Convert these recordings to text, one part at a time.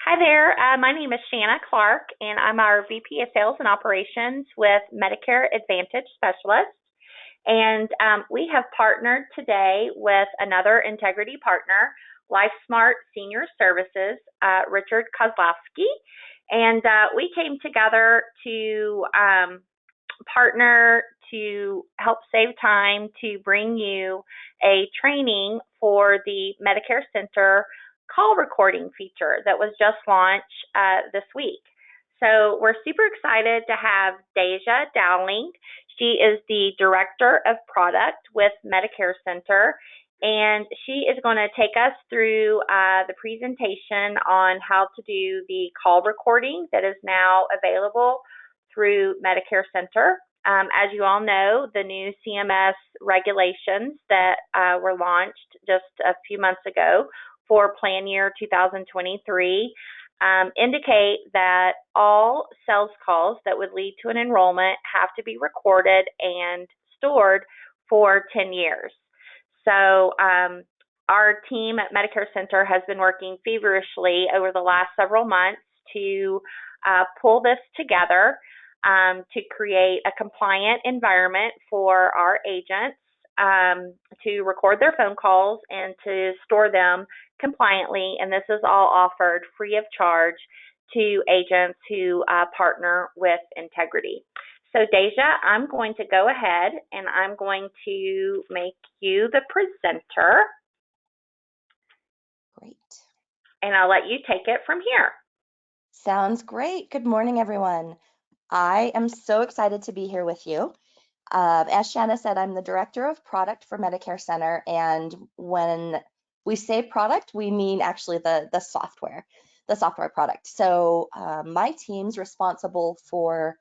Hi there. My name is Shanna Clark, and I'm our VP of Sales and Operations with Medicare Advantage Specialist. And we have partnered today with another Integrity partner, LifeSmart Senior Services, Richard Kozlowski. And we came together to partner to help save time to bring you a training for the MedicareCENTER call recording feature that was just launched this week. So we're super excited to have Deja Dowling. She is the Director of Product with MedicareCENTER, and she is going to take us through the presentation on how to do the call recording that is now available through MedicareCENTER. As you all know, the new CMS regulations that were launched just a few months ago for plan year 2023 indicate that all sales calls that would lead to an enrollment have to be recorded and stored for 10 years. So our team at MedicareCENTER has been working feverishly over the last several months to pull this together to create a compliant environment for our agents to record their phone calls and to store them compliantly. And this is all offered free of charge to agents who partner with Integrity. So Deja, I'm going to go ahead and I'm going to make you the presenter. Great. And I'll let you take it from here. Sounds great. Good morning, everyone. I am so excited to be here with you. As Shanna said, I'm the Director of Product for MedicareCENTER, and when we say product, we mean actually the software product. So my team's responsible for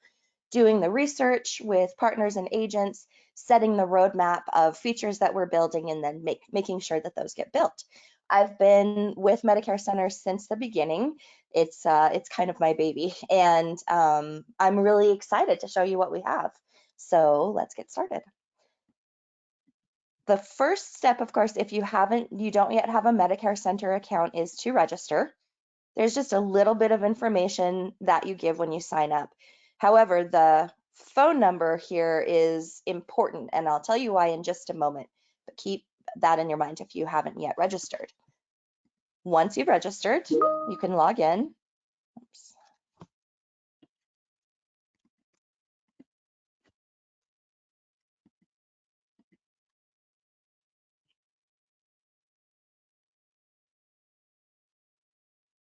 doing the research with partners and agents, setting the roadmap of features that we're building, and then making sure that those get built. I've been with MedicareCENTER since the beginning. It's kind of my baby, and I'm really excited to show you what we have. So let's get started. The first step, of course, if you don't yet have a MedicareCENTER account, is to register. There's just a little bit of information that you give when you sign up. However, the phone number here is important, and I'll tell you why in just a moment, but keep that in your mind if you haven't yet registered. Once you've registered, you can log in. Oops.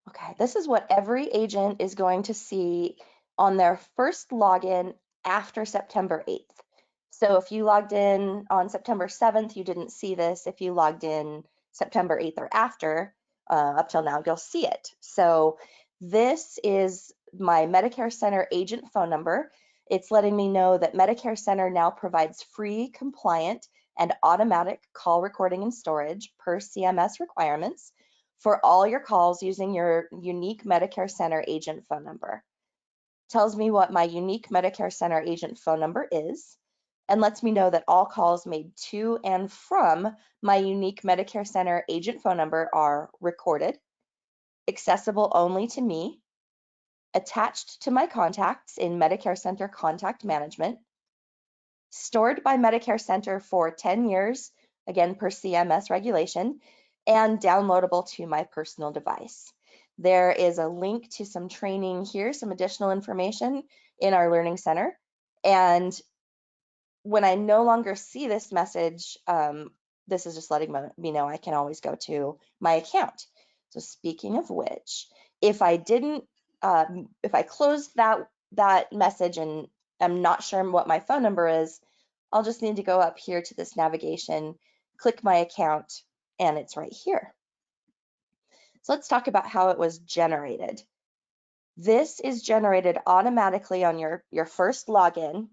Okay, this is what every agent is going to see on their first login after September 8th. So if you logged in on September 7th, you didn't see this. If you logged in September 8th or after, up till now, you'll see it. So this is my MedicareCENTER agent phone number. It's letting me know that MedicareCENTER now provides free, compliant, and automatic call recording and storage per CMS requirements for all your calls using your unique MedicareCENTER agent phone number. Tells me what my unique MedicareCENTER agent phone number is, and lets me know that all calls made to and from my unique MedicareCENTER agent phone number are recorded, accessible only to me, attached to my contacts in MedicareCENTER Contact Management, stored by MedicareCENTER for 10 years, again per CMS regulation, and downloadable to my personal device. There is a link to some training here, some additional information in our Learning Center. And when I no longer see this message, this is just letting me know I can always go to my account. So speaking of which, if I closed that message and I'm not sure what my phone number is, I'll just need to go up here to this navigation, click my account, and it's right here. So let's talk about how it was generated. This is generated automatically on your first login,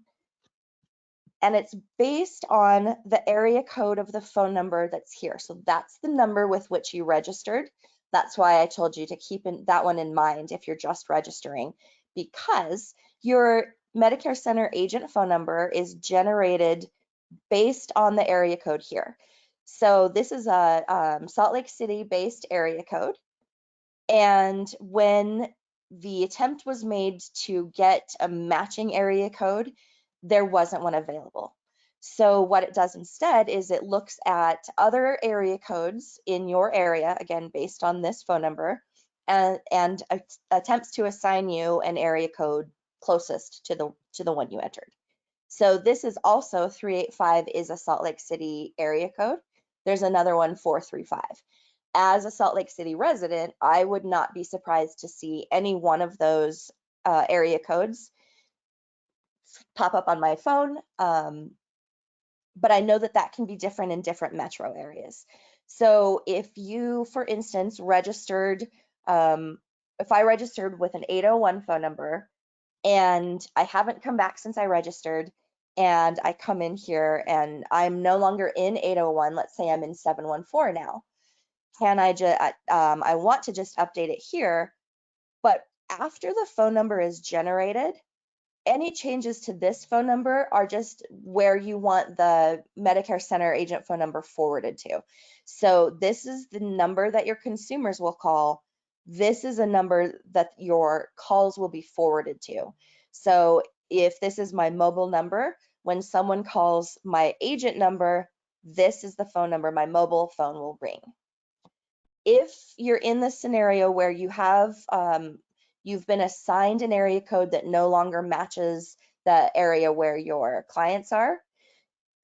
and it's based on the area code of the phone number that's here. So that's the number with which you registered. That's why I told you to keep that one in mind if you're just registering, because your MedicareCENTER agent phone number is generated based on the area code here. So this is a Salt Lake City based area code. And when the attempt was made to get a matching area code, there wasn't one available. So what it does instead is it looks at other area codes in your area, again, based on this phone number, and attempts to assign you an area code closest to the one you entered. So this is also 385 is a Salt Lake City area code. There's another one, 435. As a Salt Lake City resident, I would not be surprised to see any one of those area codes pop up on my phone. But I know that that can be different in different metro areas. So if you, for instance, registered, if I registered with an 801 phone number and I haven't come back since I registered, and I come in here and I'm no longer in 801, let's say I'm in 714 now, can I just, I want to just update it here, but after the phone number is generated, any changes to this phone number are just where you want the Medicare Center agent phone number forwarded to. So this is the number that your consumers will call. This is a number that your calls will be forwarded to. So if this is my mobile number, when someone calls my agent number, this is the phone number my mobile phone will ring. If you're in the scenario where you have you've been assigned an area code that no longer matches the area where your clients are,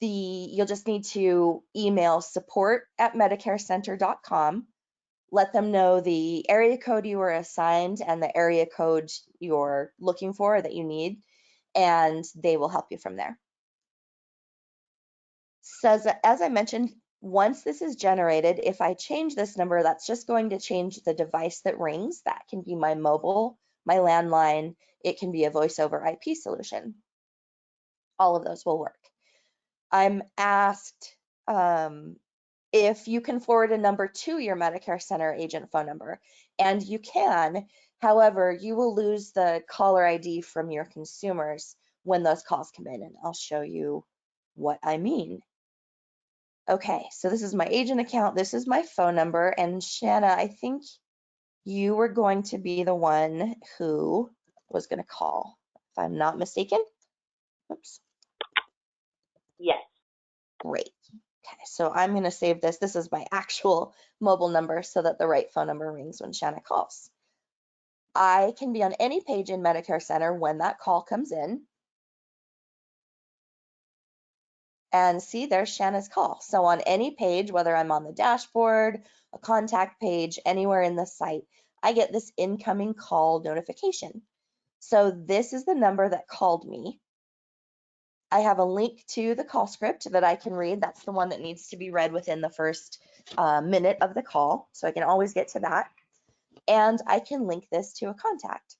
you'll just need to email support@medicarecenter.com, let them know the area code you were assigned and the area code you're looking for that you need, and they will help you from there. So as I mentioned, once this is generated, if I change this number, that's just going to change the device that rings. That can be my mobile, my landline, it can be a voice over IP solution. All of those will work. I'm asked if you can forward a number to your Medicare Center agent phone number, and you can. However, you will lose the caller ID from your consumers when those calls come in, and I'll show you what I mean. Okay, so this is my agent account, this is my phone number, and Shanna, I think you were going to be the one who was going to call, if I'm not mistaken. Oops. Yes. Great. Okay, so I'm going to save this. This is my actual mobile number so that the right phone number rings when Shanna calls. I can be on any page in Medicare Center when that call comes in. And see, there's Shanna's call. So on any page, whether I'm on the dashboard, a contact page, anywhere in the site, I get this incoming call notification. So this is the number that called me. I have a link to the call script that I can read. That's the one that needs to be read within the first minute of the call. So I can always get to that. And I can link this to a contact.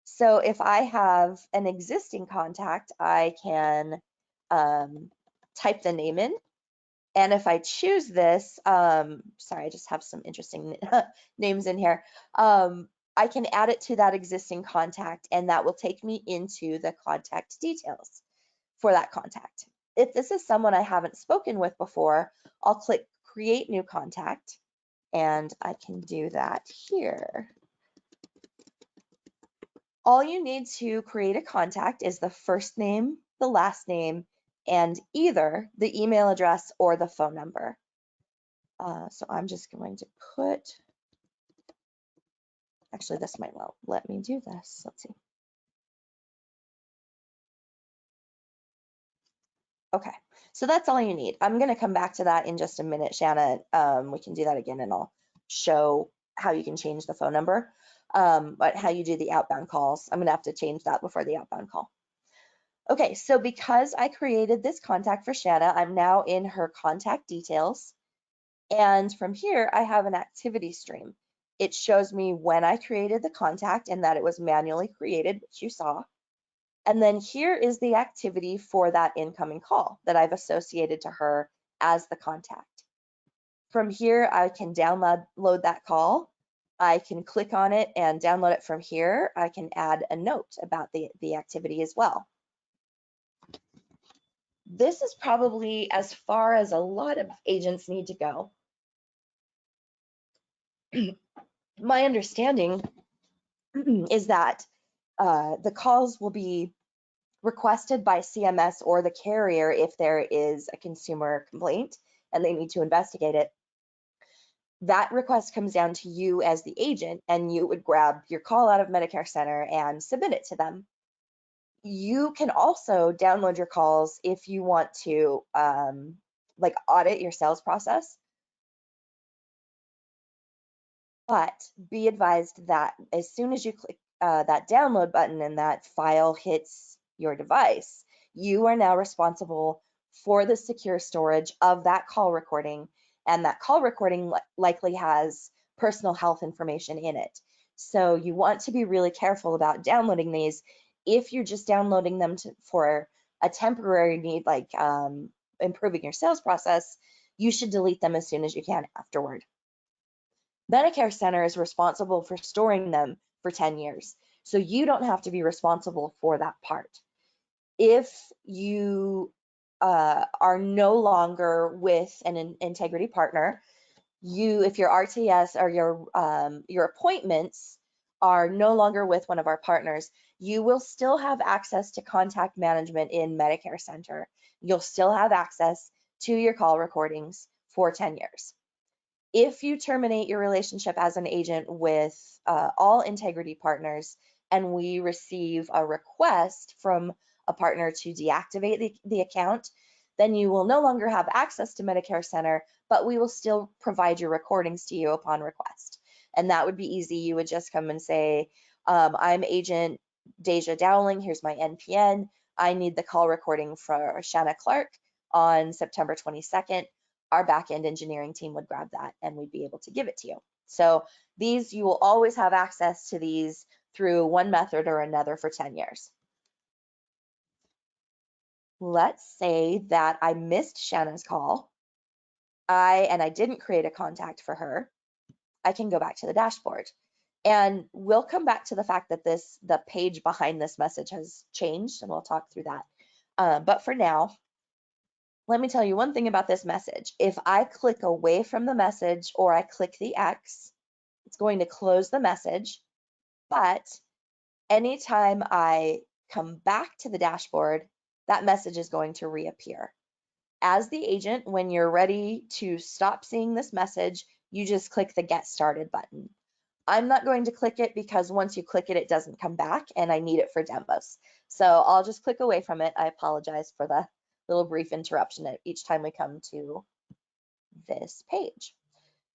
So if I have an existing contact, I can type the name in. And if I choose this, sorry, I just have some interesting names in here. I can add it to that existing contact, and that will take me into the contact details for that contact. If this is someone I haven't spoken with before, I'll click Create New Contact, and I can do that here. All you need to create a contact is the first name, the last name, and either the email address or the phone number. So I'm just going to put, actually this might well let me do this. Let's see. Okay, so that's all you need. I'm going to come back to that in just a minute, Shanna. We can do that again and I'll show how you can change the phone number, but how you do the outbound calls. I'm going to have to change that before the outbound call. Okay, so because I created this contact for Shanna, I'm now in her contact details. And from here, I have an activity stream. It shows me when I created the contact and that it was manually created, which you saw. And then here is the activity for that incoming call that I've associated to her as the contact. From here, I can download that call. I can click on it and download it from here. I can add a note about the activity as well. This is probably as far as a lot of agents need to go. My understanding is that the calls will be requested by CMS or the carrier if there is a consumer complaint and they need to investigate it. That request comes down to you as the agent, and you would grab your call out of MedicareCENTER and submit it to them. You can also download your calls if you want to like audit your sales process. But be advised that as soon as you click that download button and that file hits your device, you are now responsible for the secure storage of that call recording. And that call recording likely has personal health information in it. So you want to be really careful about downloading these. If you're just downloading them for a temporary need, like improving your sales process, you should delete them as soon as you can afterward. MedicareCENTER is responsible for storing them for 10 years. So you don't have to be responsible for that part. If you are no longer with an integrity partner, if your RTS or your appointments are no longer with one of our partners, you will still have access to contact management in MedicareCENTER. You'll still have access to your call recordings for 10 years. If you terminate your relationship as an agent with all integrity partners and we receive a request from a partner to deactivate the account, then you will no longer have access to MedicareCENTER, but we will still provide your recordings to you upon request. And that would be easy. You would just come and say, I'm agent Deja Dowling, here's my NPN. I need the call recording for Shanna Clark on September 22nd. Our back-end engineering team would grab that and we'd be able to give it to you. So these, you will always have access to these through one method or another for 10 years. Let's say that I missed Shanna's call and I didn't create a contact for her. I can go back to the dashboard. And we'll come back to the fact that the page behind this message has changed, and we'll talk through that. But for now, let me tell you one thing about this message. If I click away from the message or I click the X, it's going to close the message. But anytime I come back to the dashboard, that message is going to reappear. As the agent, when you're ready to stop seeing this message, you just click the Get Started button. I'm not going to click it because once you click it, it doesn't come back and I need it for demos. So I'll just click away from it. I apologize for the little brief interruption each time we come to this page.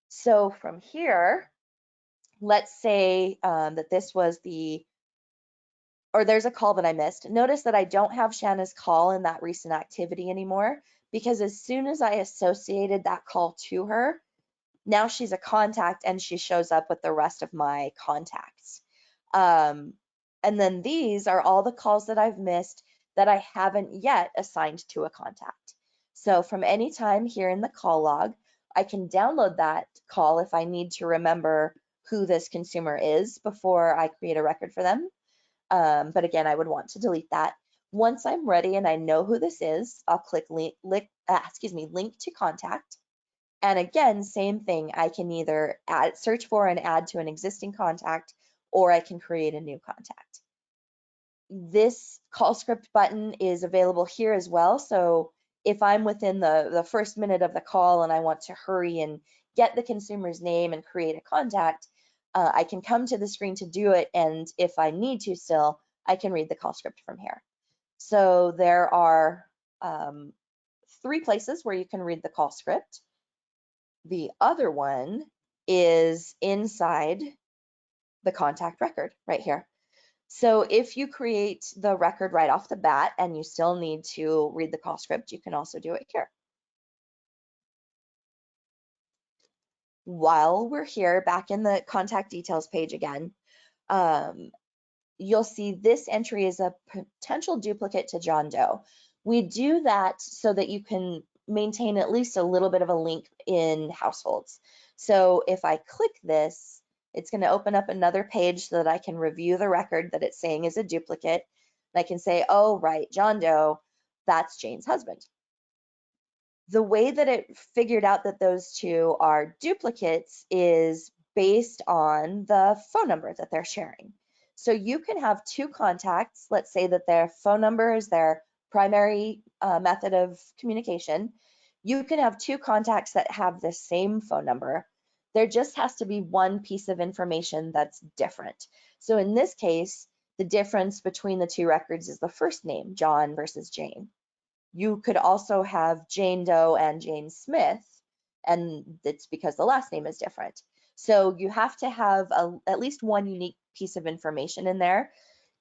So from here, let's say that this was there's a call that I missed. Notice that I don't have Shanna's call in that recent activity anymore, because as soon as I associated that call to her, now she's a contact and she shows up with the rest of my contacts. And then these are all the calls that I've missed that I haven't yet assigned to a contact. So from any time here in the call log, I can download that call if I need to remember who this consumer is before I create a record for them. But again, I would want to delete that. Once I'm ready and I know who this is, I'll click link to contact. And again, same thing. I can either search for and add to an existing contact, or I can create a new contact. This call script button is available here as well. So if I'm within the first minute of the call and I want to hurry and get the consumer's name and create a contact, I can come to the screen to do it. And if I need to still, I can read the call script from here. So there are 3 places where you can read the call script. The other one is inside the contact record right here. So if you create the record right off the bat and you still need to read the call script, you can also do it here. While we're here, back in the contact details page again, you'll see this entry is a potential duplicate to John Doe. We do that so that you can maintain at least a little bit of a link in households. So if I click this, it's going to open up another page so that I can review the record that it's saying is a duplicate. And I can say, oh, right, John Doe, that's Jane's husband. The way that it figured out that those two are duplicates is based on the phone number that they're sharing. So you can have two contacts. Let's say that their phone number is their primary method of communication. You can have two contacts that have the same phone number. There just has to be one piece of information that's different. So in this case, the difference between the two records is the first name, John versus Jane. You could also have Jane Doe and Jane Smith, and it's because the last name is different. So you have to have at least one unique piece of information in there,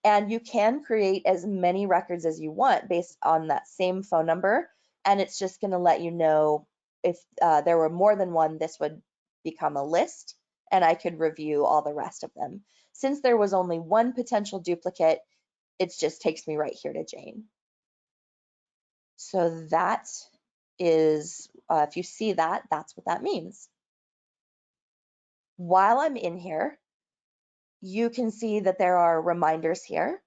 and you can create as many records as you want based on that same phone number, and it's just going to let you know if there were more than one. This would become a list, and I could review all the rest of them. Since there was only one potential duplicate, it just takes me right here to Jane. So that is, if you see that, that's what that means. While I'm in here, you can see that there are reminders here.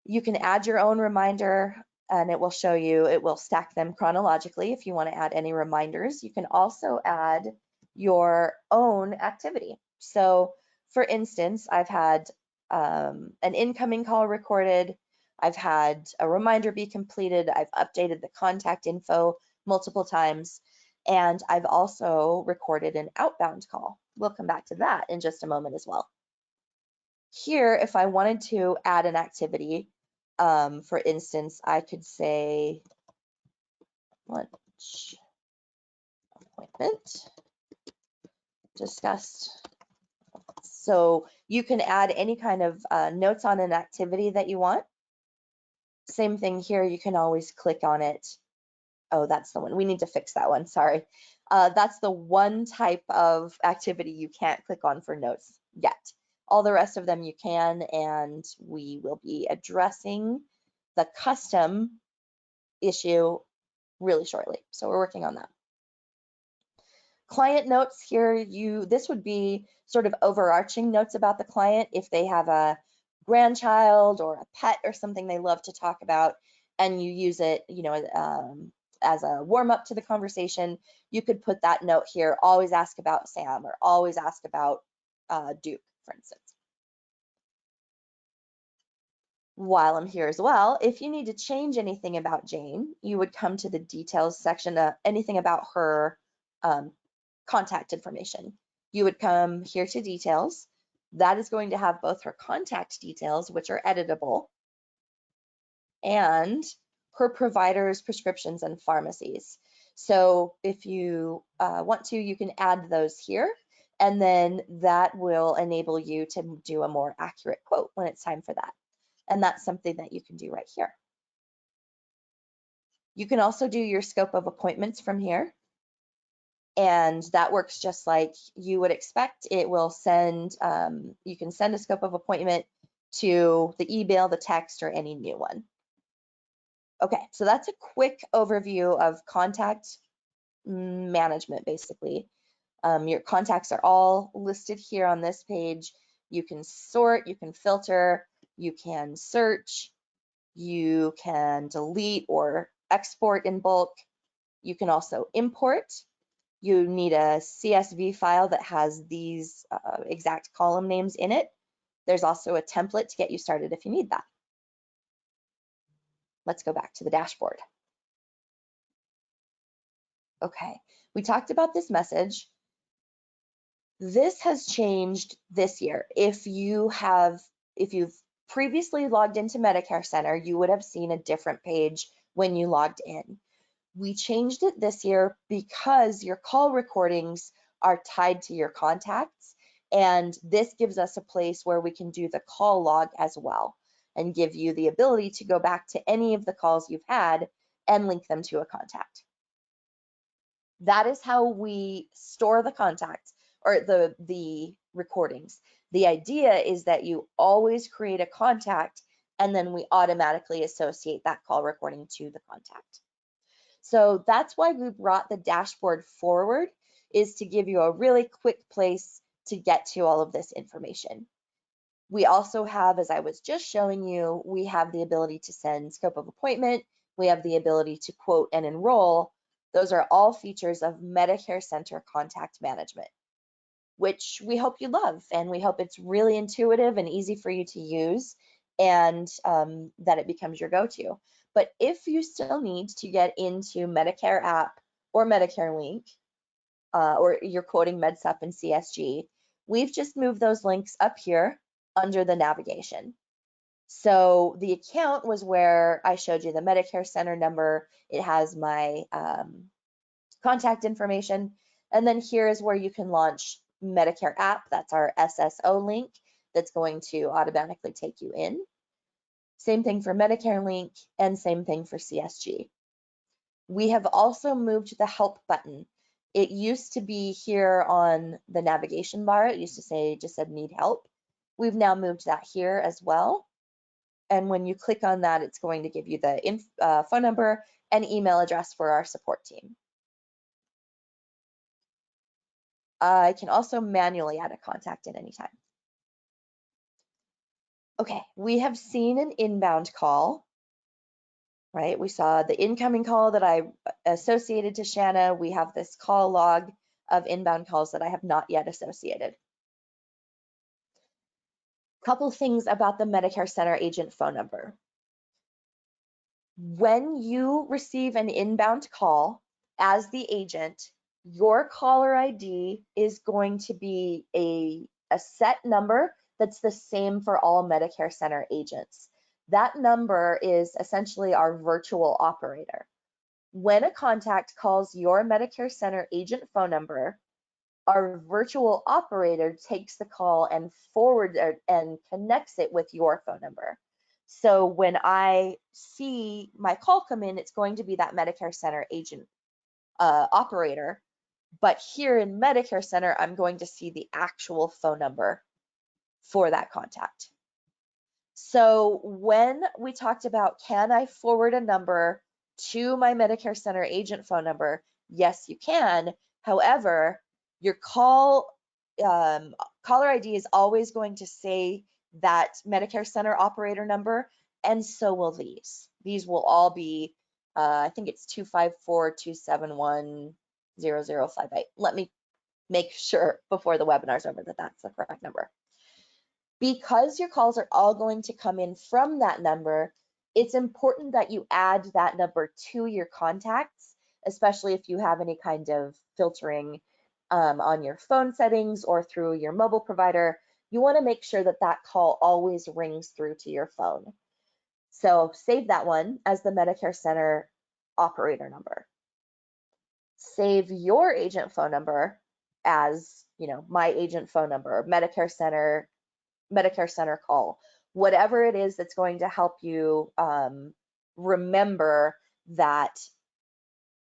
You can add your own reminder, and it will show you, it will stack them chronologically if you want to add any reminders. You can also add your own activity. So for instance, I've had an incoming call recorded, I've had a reminder be completed, I've updated the contact info multiple times, and I've also recorded an outbound call. We'll come back to that in just a moment as well. Here, if I wanted to add an activity, for instance, I could say lunch appointment discussed. So you can add any kind of notes on an activity that you want. Same thing here, you can always click on it. Oh, that's the one. We need to fix that one, sorry. That's the one type of activity you can't click on for notes yet. All the rest of them you can, and we will be addressing the custom issue really shortly. So we're working on that. Client notes here, this would be sort of overarching notes about the client. If they have a grandchild or a pet or something they love to talk about, and you use it, as a warm up to the conversation, you could put that note here, always ask about Sam, or always ask about Duke, for instance. While I'm here as well, if you need to change anything about Jane, you would come to the details section, anything about her contact information. You would come here to details. That is going to have both her contact details, which are editable, and her providers, prescriptions, and pharmacies. So if you want to, you can add those here, and then that will enable you to do a more accurate quote when it's time for that. And that's something that you can do right here. You can also do your scope of appointments from here. And that works just like you would expect. It will send, you can send a scope of appointment to the email, the text, or any new one. Okay, so that's a quick overview of contact management, basically. Your contacts are all listed here on this page. You can sort, you can filter, you can search, you can delete or export in bulk. You can also import. You need a CSV file that has these exact column names in it. There's also a template to get you started if you need that. Let's go back to the dashboard. Okay, we talked about this message. This has changed this year. If you've previously logged into MedicareCENTER, you would have seen a different page when you logged in. We changed it this year because your call recordings are tied to your contacts, and this gives us a place where we can do the call log as well and give you the ability to go back to any of the calls you've had and link them to a contact. That is how we store the contacts or the recordings. The idea is that you always create a contact, and then we automatically associate that call recording to the contact. So that's why we brought the dashboard forward, is to give you a really quick place to get to all of this information. We also have, as I was just showing you, we have the ability to send scope of appointment. We have the ability to quote and enroll. Those are all features of MedicareCENTER contact management. which we hope you love, and we hope it's really intuitive and easy for you to use, and that it becomes your go-to. But if you still need to get into Medicare app or Medicare Link, or you're quoting MedSup and CSG, we've just moved those links up here under the navigation. So the account was where I showed you the Medicare Center number. It has my contact information. And then here is where you can launch Medicare app. That's our SSO link that's going to automatically take you in. Same thing for Medicare Link, and same thing for CSG. We have also moved the help button. It used to be here on the navigation bar. It used to say, just said need help. We've now moved that here as well. And when you click on that, it's going to give you the phone number and email address for our support team. I can also manually add a contact at any time. Okay, we have seen an inbound call, right? We saw the incoming call that I associated to Shanna. We have this call log of inbound calls that I have not yet associated. Couple things about the Medicare Center agent phone number. When you receive an inbound call as the agent, your caller ID is going to be a set number that's the same for all Medicare Center agents. That number is essentially our virtual operator. When a contact calls your Medicare Center agent phone number, our virtual operator takes the call and forwards and connects it with your phone number. So when I see my call come in, it's going to be that Medicare Center agent operator. But here in Medicare Center, I'm going to see the actual phone number for that contact. So when we talked about, can I forward a number to my Medicare Center agent phone number? Yes, you can. However, your caller ID is always going to say that Medicare Center operator number, and so will these. These will all be, I think it's 254-271-0058. Let me make sure before the webinar's over that that's the correct number. Because your calls are all going to come in from that number, it's important that you add that number to your contacts, especially if you have any kind of filtering on your phone settings or through your mobile provider. You want to make sure that that call always rings through to your phone. So save that one as the Medicare Center operator number. Save your agent phone number as, my agent phone number, Medicare Center call, whatever it is that's going to help you remember that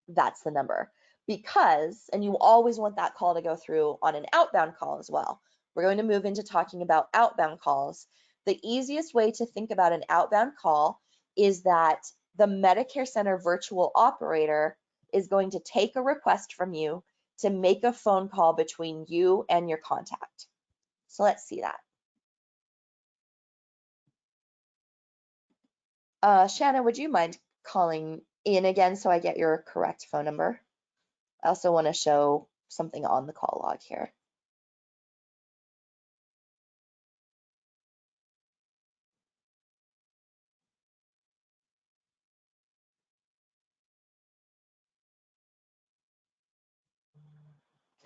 that's the number. Because, and you always want that call to go through on an outbound call as well. We're going to move into talking about outbound calls. The easiest way to think about an outbound call is that the Medicare Center virtual operator is going to take a request from you to make a phone call between you and your contact. So let's see that. Shanna, would you mind calling in again so I get your correct phone number? I also want to show something on the call log here.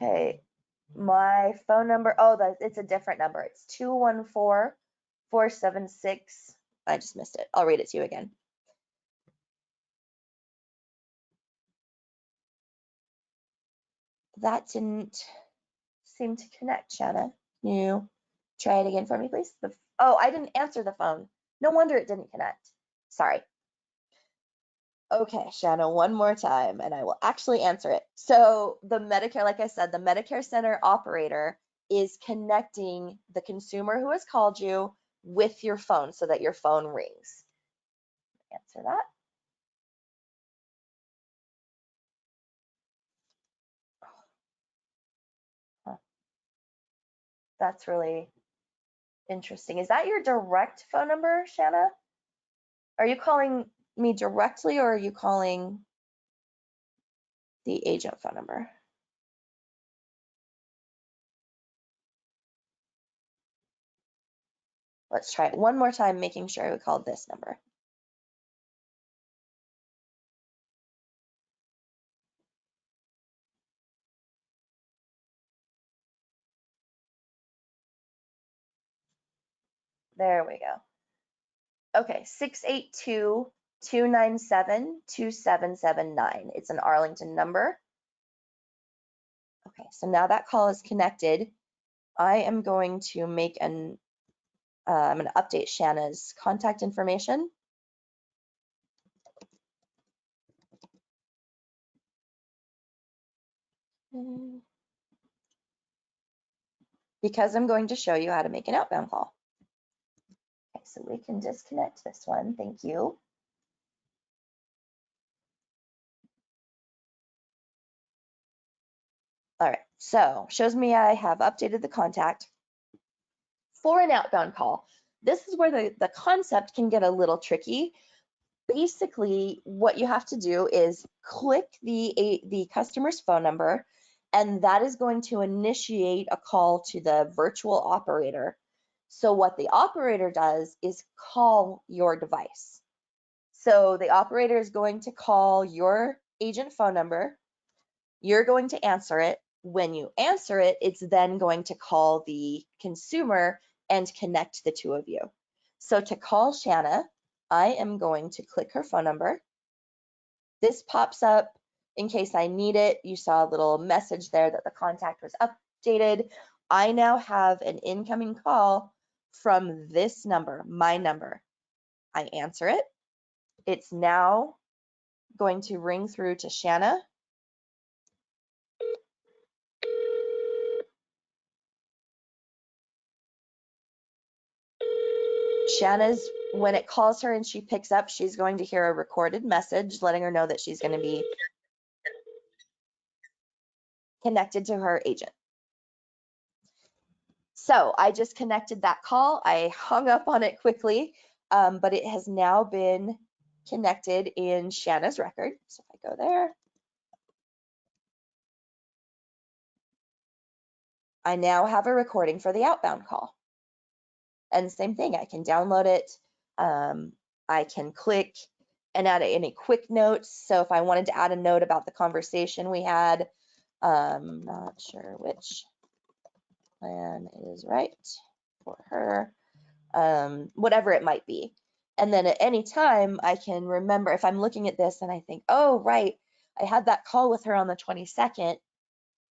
Okay, my phone number, it's a different number. It's 214-476. I just missed it. I'll read it to you again. That didn't seem to connect, Shanna. Can you try it again for me, please? I didn't answer the phone. No wonder it didn't connect. Sorry. Okay, Shanna, one more time, and I will actually answer it. So the Medicare, like I said, the Medicare Center operator is connecting the consumer who has called you with your phone so that your phone rings. Answer that. Huh. That's really interesting. Is that your direct phone number, Shanna? Are you calling me directly, or are you calling the agent phone number? Let's try it one more time, making sure we called this number. There we go. Okay, 682-297-2779. It's an Arlington number. Okay, so now that call is connected. I am going to make I'm going to update Shanna's contact information. Because I'm going to show you how to make an outbound call. Okay, so we can disconnect this one. Thank you. All right, so shows me I have updated the contact for an outbound call. This is where the concept can get a little tricky. Basically, what you have to do is click the customer's phone number, and that is going to initiate a call to the virtual operator. So what the operator does is call your device. So the operator is going to call your agent phone number. You're going to answer it. When you answer it, it's then going to call the consumer and connect the two of you. So to call Shanna, I am going to click her phone number. This pops up in case I need it. You saw a little message there that the contact was updated. I now have an incoming call from this number, my number. I answer it. It's now going to ring through to Shanna. Shanna's, when it calls her and she picks up, she's going to hear a recorded message letting her know that she's going to be connected to her agent. So I just connected that call. I hung up on it quickly, but it has now been connected in Shanna's record. So if I go there, I now have a recording for the outbound call. And same thing, I can download it. I can click and add any quick notes. So if I wanted to add a note about the conversation we had, not sure which plan is right for her, whatever it might be. And then at any time, I can remember if I'm looking at this and I think, oh, right, I had that call with her on the 22nd.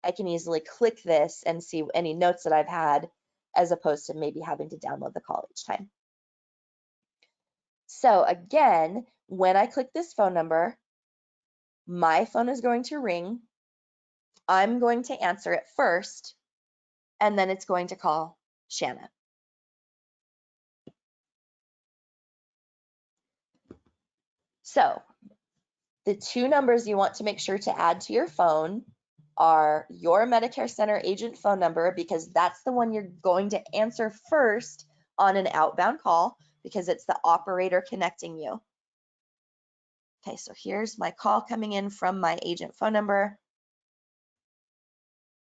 I can easily click this and see any notes that I've had, as opposed to maybe having to download the call each time. So again, when I click this phone number, my phone is going to ring. I'm going to answer it first, and then it's going to call Shanna. So the two numbers you want to make sure to add to your phone are your Medicare Center agent phone number, because that's the one you're going to answer first on an outbound call, because it's the operator connecting you. Okay, so here's my call coming in from my agent phone number.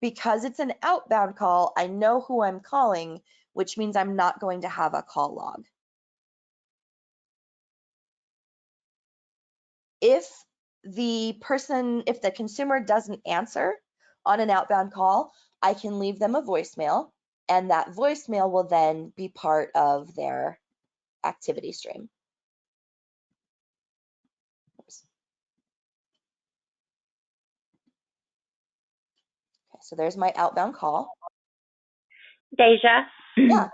Because it's an outbound call, I know who I'm calling, which means I'm not going to have a call log. If the consumer doesn't answer on an outbound call, I can leave them a voicemail, and that voicemail will then be part of their activity stream. Oops. Okay, so there's my outbound call. Deja, Yeah.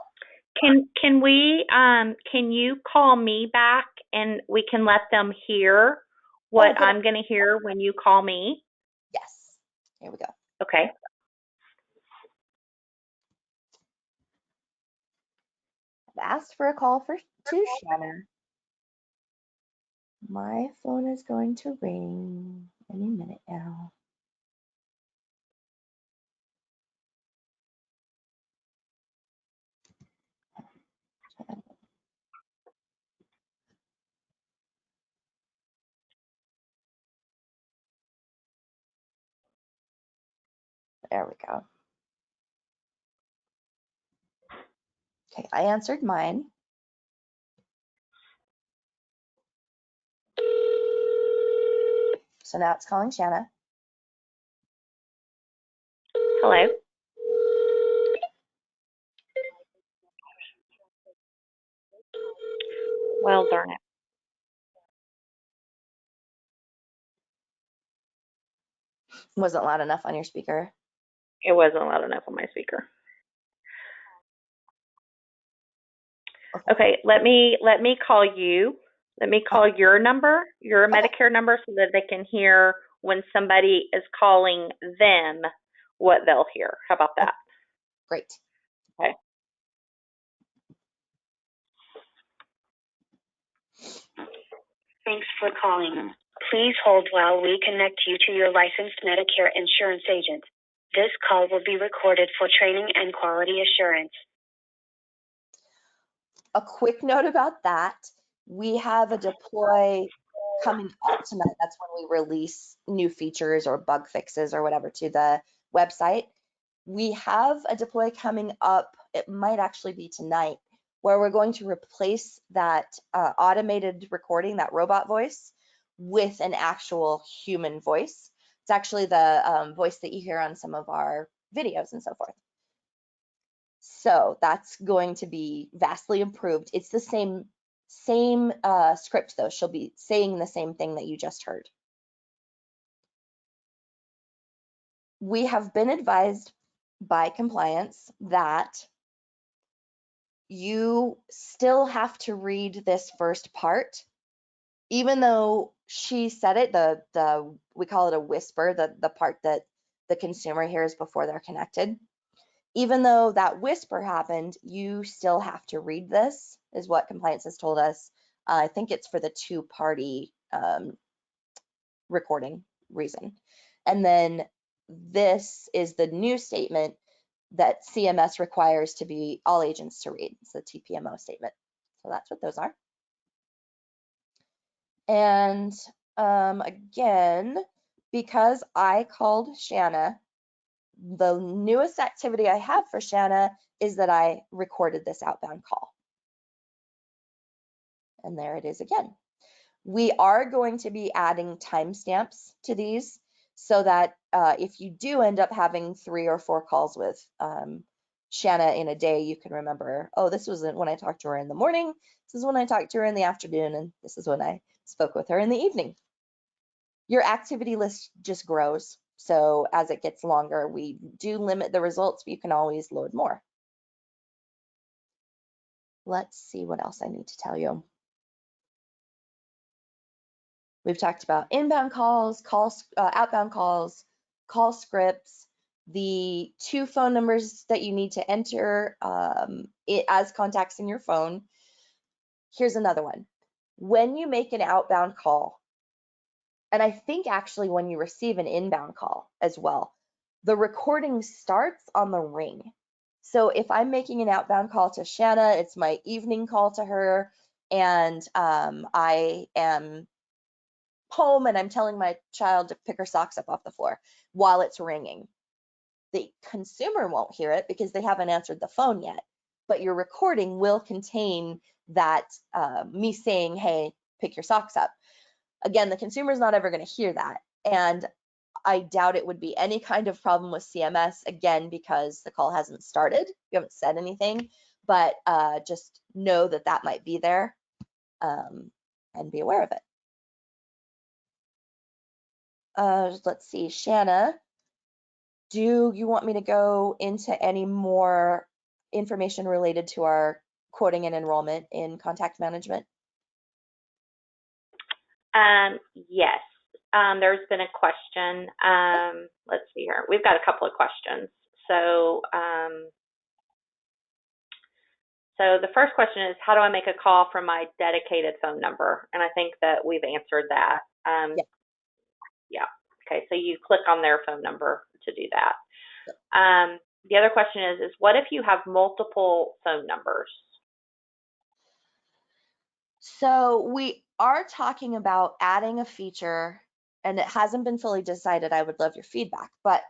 can you call me back and we can let them hear what I'm going to hear when you call me? Yes. Here we go. Okay. I've asked for a call to Shanna. My phone is going to ring any minute now. There we go. Okay, I answered mine. So now it's calling Shanna. Hello. Well, darn it. Wasn't loud enough on your speaker. It wasn't loud enough on my speaker. Okay, let me call you. Let me call your number, your Medicare number, so that they can hear when somebody is calling them what they'll hear. How about that? Great. Okay. Thanks for calling. Please hold while we connect you to your licensed Medicare insurance agent. This call will be recorded for training and quality assurance. A quick note about that. We have a deploy coming up tonight. That's when we release new features or bug fixes or whatever to the website. We have a deploy coming up. It might actually be tonight, where we're going to replace that automated recording, that robot voice, with an actual human voice. It's actually the voice that you hear on some of our videos and so forth. So that's going to be vastly improved. It's the same script though. She'll be saying the same thing that you just heard. We have been advised by compliance that you still have to read this first part, even though she said it, we call it a whisper, the part that the consumer hears before they're connected. Even though that whisper happened, you still have to read this, is what compliance has told us. I think it's for the two-party recording reason. And then this is the new statement that CMS requires to be all agents to read. It's the TPMO statement. So that's what those are. And again, because I called Shanna, the newest activity I have for Shanna is that I recorded this outbound call. And there it is again. We are going to be adding timestamps to these so that if you do end up having 3 or 4 calls with Shanna in a day, you can remember, oh, this was when I talked to her in the morning, this is when I talked to her in the afternoon, and this is when I spoke with her in the evening. Your activity list just grows. So as it gets longer, we do limit the results, but you can always load more. Let's see what else I need to tell you. We've talked about inbound calls, outbound calls, call scripts, the 2 phone numbers that you need to enter as contacts in your phone. Here's another one. When you make an outbound call, and I think actually when you receive an inbound call as well, the recording starts on the ring. So if I'm making an outbound call to Shanna, it's my evening call to her, and I am home and I'm telling my child to pick her socks up off the floor while it's ringing. The consumer won't hear it because they haven't answered the phone yet, but your recording will contain that me saying, hey, pick your socks up. Again, the consumer's not ever going to hear that. And I doubt it would be any kind of problem with CMS, again, because the call hasn't started. You haven't said anything, but just know that that might be there and be aware of it. Let's see, Shanna, do you want me to go into any more information related to our quoting and enrollment in contact management? Yes. There's been a question. Let's see here. We've got a couple of questions. So, so the first question is, how do I make a call from my dedicated phone number? And I think that we've answered that. Yeah. Okay. So you click on their phone number to do that. The other question is what if you have multiple phone numbers? So we are talking about adding a feature, and it hasn't been fully decided. I would love your feedback, but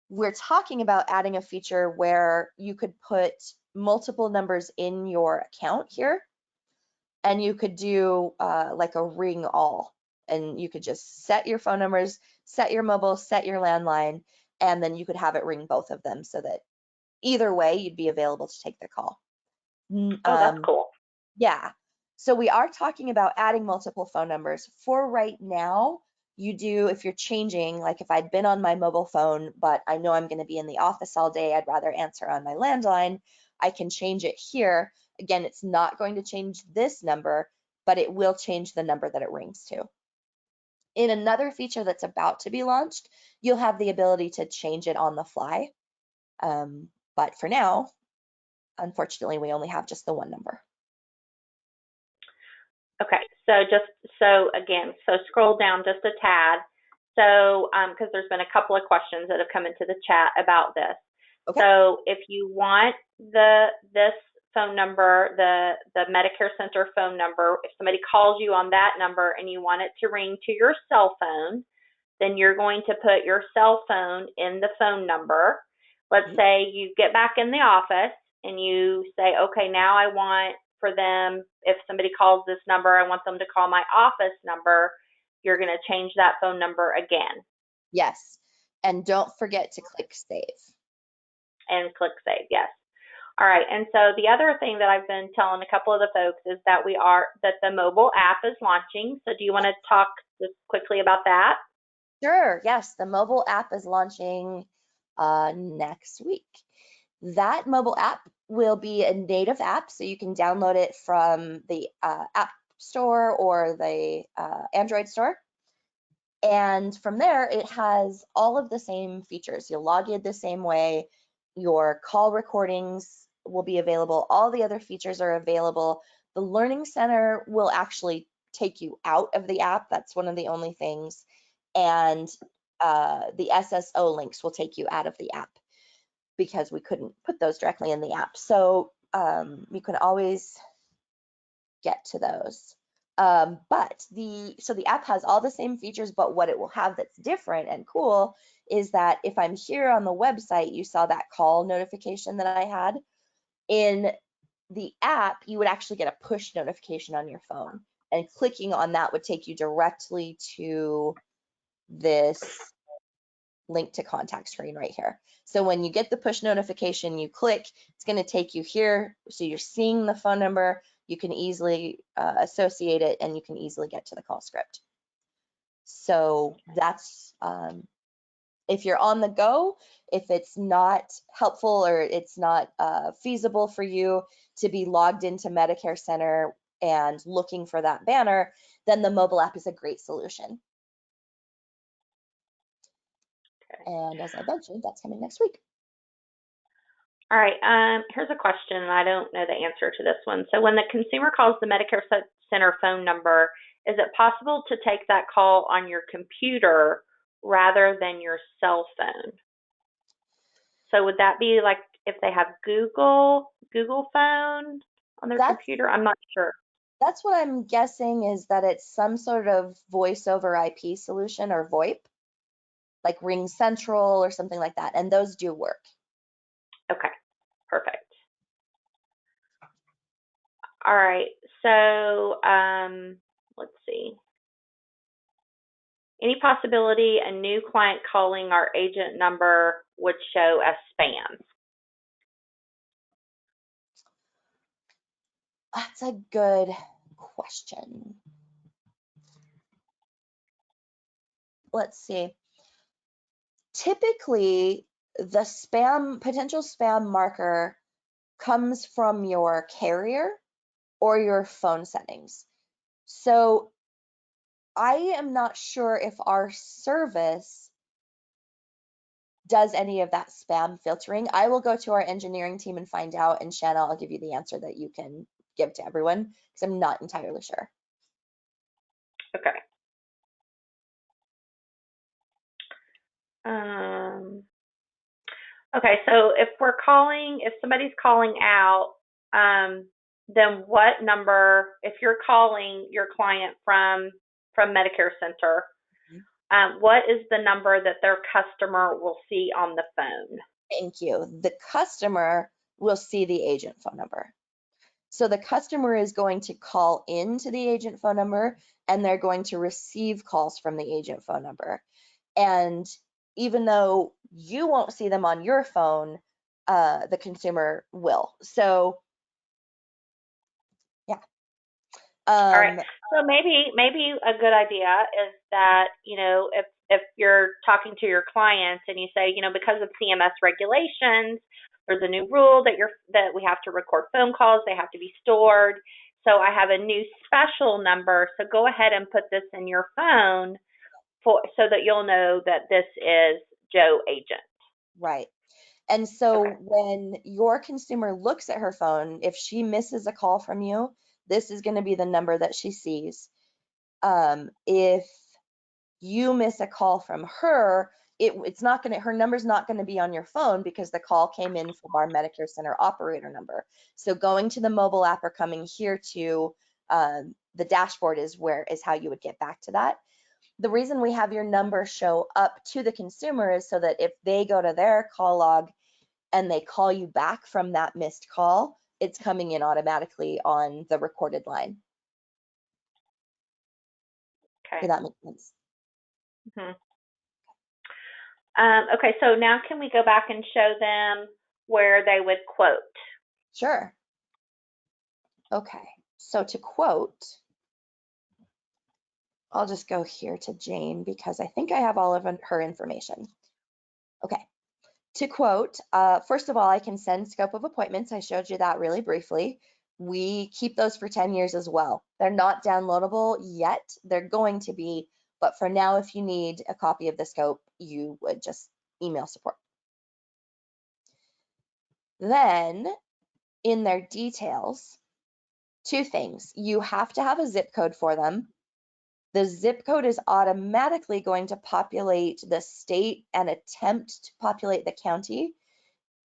we're talking about adding a feature where you could put multiple numbers in your account here, and you could do like a ring all, and you could just set your phone numbers, set your mobile, set your landline, and then you could have it ring both of them so that either way you'd be available to take the call. Oh, that's cool. Yeah. So we are talking about adding multiple phone numbers. For right now, you do, if you're changing, like if I'd been on my mobile phone, but I know I'm going to be in the office all day, I'd rather answer on my landline, I can change it here. Again, it's not going to change this number, but it will change the number that it rings to. In another feature that's about to be launched, you'll have the ability to change it on the fly. But for now, unfortunately, we only have just the one number. Okay, so again, scroll down just a tad. So, because there's been a couple of questions that have come into the chat about this. Okay. So if you want this phone number, the MedicareCENTER phone number, if somebody calls you on that number and you want it to ring to your cell phone, then you're going to put your cell phone in the phone number. Let's say you get back in the office and you say, okay, now I want for them, if somebody calls this number, I want them to call my office number. You're going to change that phone number again. Yes. And don't forget to click save. And click save, yes. All right, and so the other thing that I've been telling a couple of the folks is that the mobile app is launching. So do you want to talk just quickly about that? Sure, yes, the mobile app is launching next week. That mobile app will be a native app, so you can download it from the App Store or the Android store. And from there, it has all of the same features. You'll log in the same way. Your call recordings will be available. All the other features are available. The Learning Center will actually take you out of the app. That's one of the only things. And the SSO links will take you out of the app because we couldn't put those directly in the app. So you can always get to those. But the app has all the same features, but what it will have that's different and cool is that if I'm here on the website, you saw that call notification that I had. In the app, you would actually get a push notification on your phone, and clicking on that would take you directly to this link to contact screen right here. So when you get the push notification, you click, it's going to take you here. So you're seeing the phone number, you can easily associate it, and you can easily get to the call script. So that's, if you're on the go, if it's not helpful or it's not feasible for you to be logged into MedicareCENTER and looking for that banner, then the mobile app is a great solution. And as I mentioned, that's coming next week. All right, here's a question, and I don't know the answer to this one. So when the consumer calls the MedicareCENTER phone number, is it possible to take that call on your computer rather than your cell phone? So would that be like if they have Google phone on their computer? I'm not sure. That's what I'm guessing, is that it's some sort of voice over IP solution or VoIP, like Ring Central or something like that, and those do work. Okay, perfect. All right, so let's see. Any possibility a new client calling our agent number would show as spam? That's a good question. Let's see. Typically, the potential spam marker comes from your carrier or your phone settings. So I am not sure if our service does any of that spam filtering. I will go to our engineering team and find out, and Shanna, I'll give you the answer that you can give to everyone, because I'm not entirely sure. Okay. Okay, so if somebody's calling out, then what number, if you're calling your client from MedicareCENTER, what is the number that their customer will see on the phone? Thank you. The customer will see the agent phone number. So the customer is going to call into the agent phone number, and they're going to receive calls from the agent phone number. And even though you won't see them on your phone, the consumer will. So yeah. All right. So maybe a good idea is that, if you're talking to your clients and you say, because of CMS regulations, there's a new rule that we have to record phone calls, they have to be stored. So I have a new special number. So go ahead and put this in your phone so that you'll know that this is Joe agent. Right. And so Okay. when your consumer looks at her phone, if she misses a call from you, this is going to be the number that she sees. If you miss a call from her, it's not going to, her number's not going to be on your phone because the call came in from our MedicareCENTER operator number. So going to the mobile app or coming here to the dashboard is how you would get back to that. The reason we have your number show up to the consumer is so that if they go to their call log and they call you back from that missed call, it's coming in automatically on the recorded line. Okay. Does that make sense? Mm-hmm. Okay, so now can we go back and show them where they would quote? Sure. Okay, so to quote, I'll just go here to Jane because I think I have all of her information. Okay, to quote, first of all, I can send scope of appointments. I showed you that really briefly. We keep those for 10 years as well. They're not downloadable yet. They're going to be, but for now, if you need a copy of the scope, you would just email support. Then in their details, two things. You have to have a zip code for them. The zip code is automatically going to populate the state and attempt to populate the county.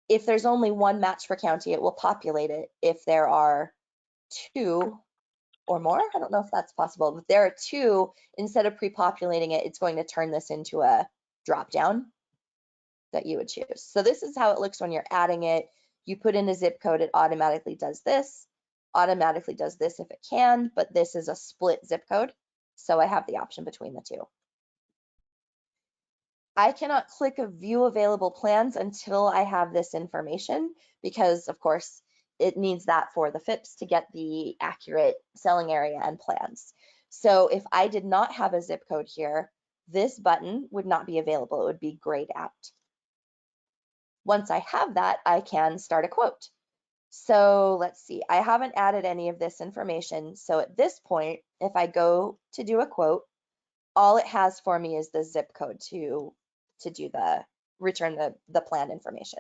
If there's only one match for county, it will populate it. If there are two or more, I don't know if that's possible. If there are two, instead of pre-populating it, it's going to turn this into a drop down that you would choose. So this is how it looks when you're adding it. You put in a zip code, it automatically does this if it can, but this is a split zip code. So I have the option between the two. I cannot click a view available plans until I have this information because of course it needs that for the FIPS to get the accurate selling area and plans. So if I did not have a zip code here, this button would not be available. It would be grayed out. Once I have that, I can start a quote. So let's see, I haven't added any of this information. So at this point, if I go to do a quote, all it has for me is the zip code to return the plan information.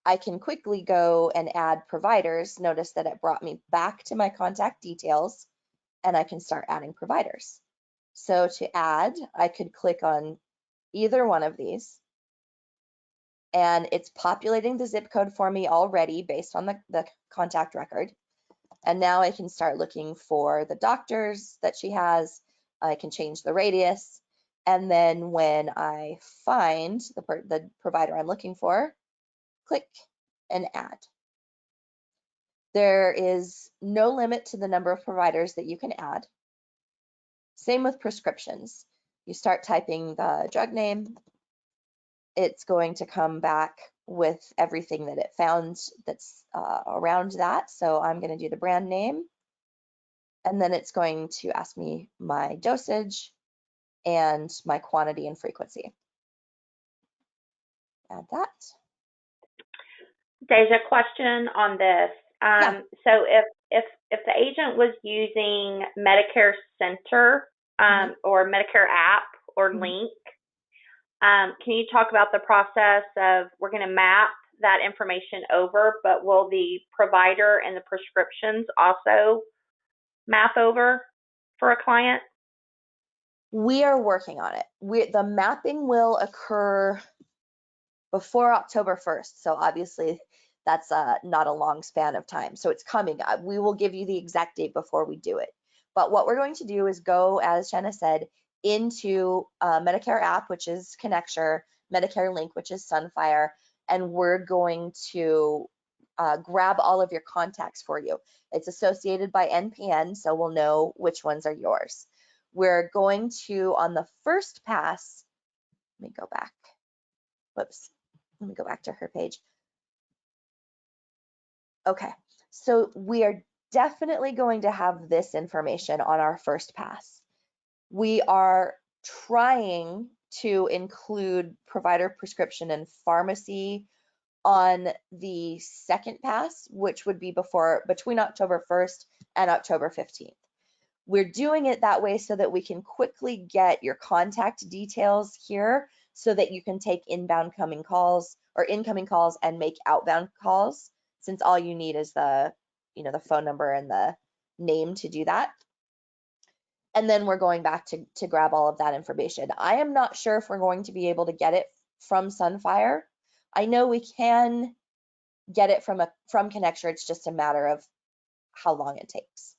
I can quickly go and add providers. Notice that it brought me back to my contact details and I can start adding providers. So to add, I could click on either one of these and it's populating the zip code for me already based on the contact record. And now I can start looking for the doctors that she has. I can change the radius. And then when I find the provider I'm looking for, click and add. There is no limit to the number of providers that you can add. Same with prescriptions. You start typing the drug name, it's going to come back with everything that it found that's around that. So I'm going to do the brand name, and then it's going to ask me my dosage and my quantity and frequency. Add that. Deja, question on this. Yeah. So if the agent was using MedicareCENTER or Medicare app or link, can you talk about the process of we're going to map that information over, but will the provider and the prescriptions also map over for a client? We are working on it. The mapping will occur before October 1st. So obviously that's not a long span of time. So it's coming. We will give you the exact date before we do it. But what we're going to do is go, as Jenna said, into Medicare app, which is Connecture, Medicare Link, which is Sunfire, and we're going to grab all of your contacts for you. It's associated by NPN, so we'll know which ones are yours. We're going to, on the first pass, let me go back. Whoops. Let me go back to her page. Okay, so we are definitely going to have this information on our first pass. We are trying to include provider prescription and pharmacy on the second pass, which would be between October 1st and October 15th. We're doing it that way so that we can quickly get your contact details here so that you can take inbound incoming calls and make outbound calls, since all you need is the phone number and the name to do that. And then we're going back to grab all of that information. I am not sure if we're going to be able to get it from Sunfire. I know we can get it from Connecture. It's just a matter of how long it takes.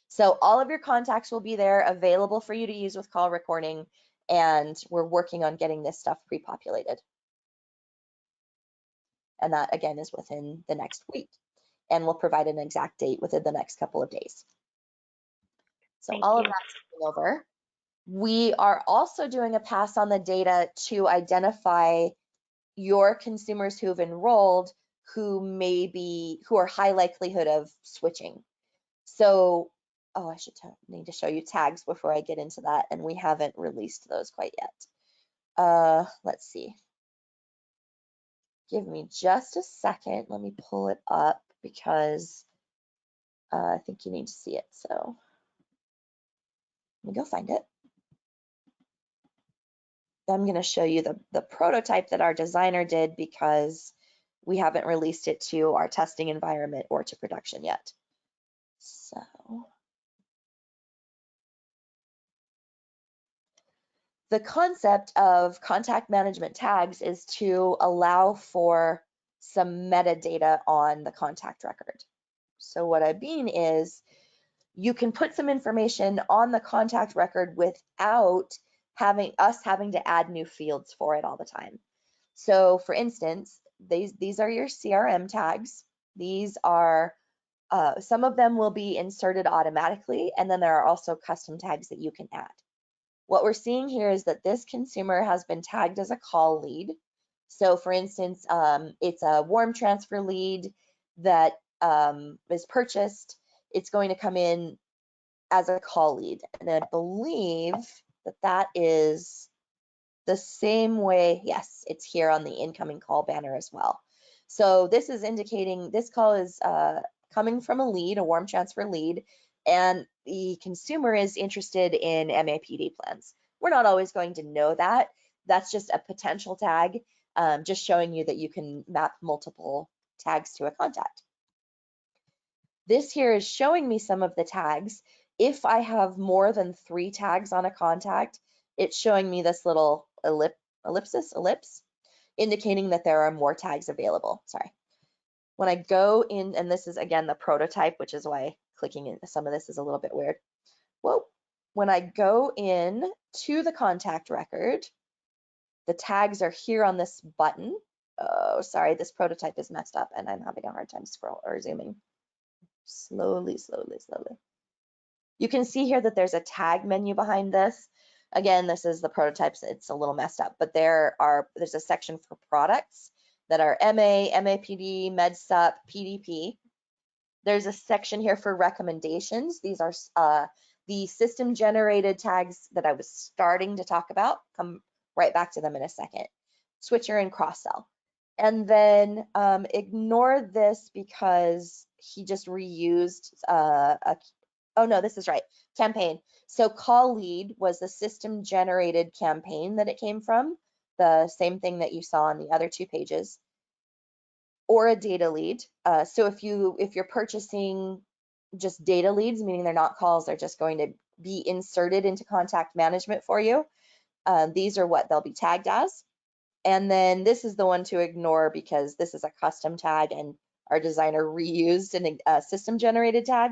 So all of your contacts will be there available for you to use with call recording, and we're working on getting this stuff pre-populated. And that again is within the next week, and we'll provide an exact date within the next couple of days. So Thank all you. of that's over. We are also doing a pass on the data to identify your consumers who have enrolled who are high likelihood of switching. So, I should need to show you tags before I get into that, and we haven't released those quite yet. Let's see. Give me just a second. Let me pull it up because I think you need to see it. So let me go find it. I'm going to show you the prototype that our designer did because we haven't released it to our testing environment or to production yet. So the concept of contact management tags is to allow for some metadata on the contact record. So what I mean is you can put some information on the contact record without having to add new fields for it all the time. So for instance, these are your CRM tags. These are some of them will be inserted automatically, and then there are also custom tags that you can add. What we're seeing here is that this consumer has been tagged as a call lead. So for instance, it's a warm transfer lead that is purchased. It's going to come in as a call lead. And I believe that is the same way. Yes, it's here on the incoming call banner as well. So this is indicating this call is coming from a lead, a warm transfer lead, and the consumer is interested in MAPD plans. We're not always going to know that. That's just a potential tag, just showing you that you can map multiple tags to a contact. This here is showing me some of the tags. If I have more than 3 tags on a contact, it's showing me this little ellipse, indicating that there are more tags available. Sorry. When I go in, and this is again the prototype, which is why clicking in some of this is a little bit weird. Whoa. When I go in to the contact record, the tags are here on this button. Oh, sorry, this prototype is messed up and I'm having a hard time zooming. Slowly. You can see here that there's a tag menu behind this. Again, this is the prototypes. It's a little messed up, but there's a section for products that are MA, MAPD, MedSup, PDP. There's a section here for recommendations. These are the system generated tags that I was starting to talk about. Come right back to them in a second. Switcher and cross-sell. And then ignore this because he just reused oh no, this is right, campaign. So call lead was the system generated campaign that it came from, the same thing that you saw on the other 2 pages, or a data lead. So if you're purchasing just data leads, meaning they're not calls, they're just going to be inserted into contact management for you, these are what they'll be tagged as. And then this is the one to ignore because this is a custom tag and our designer reused a system generated tag.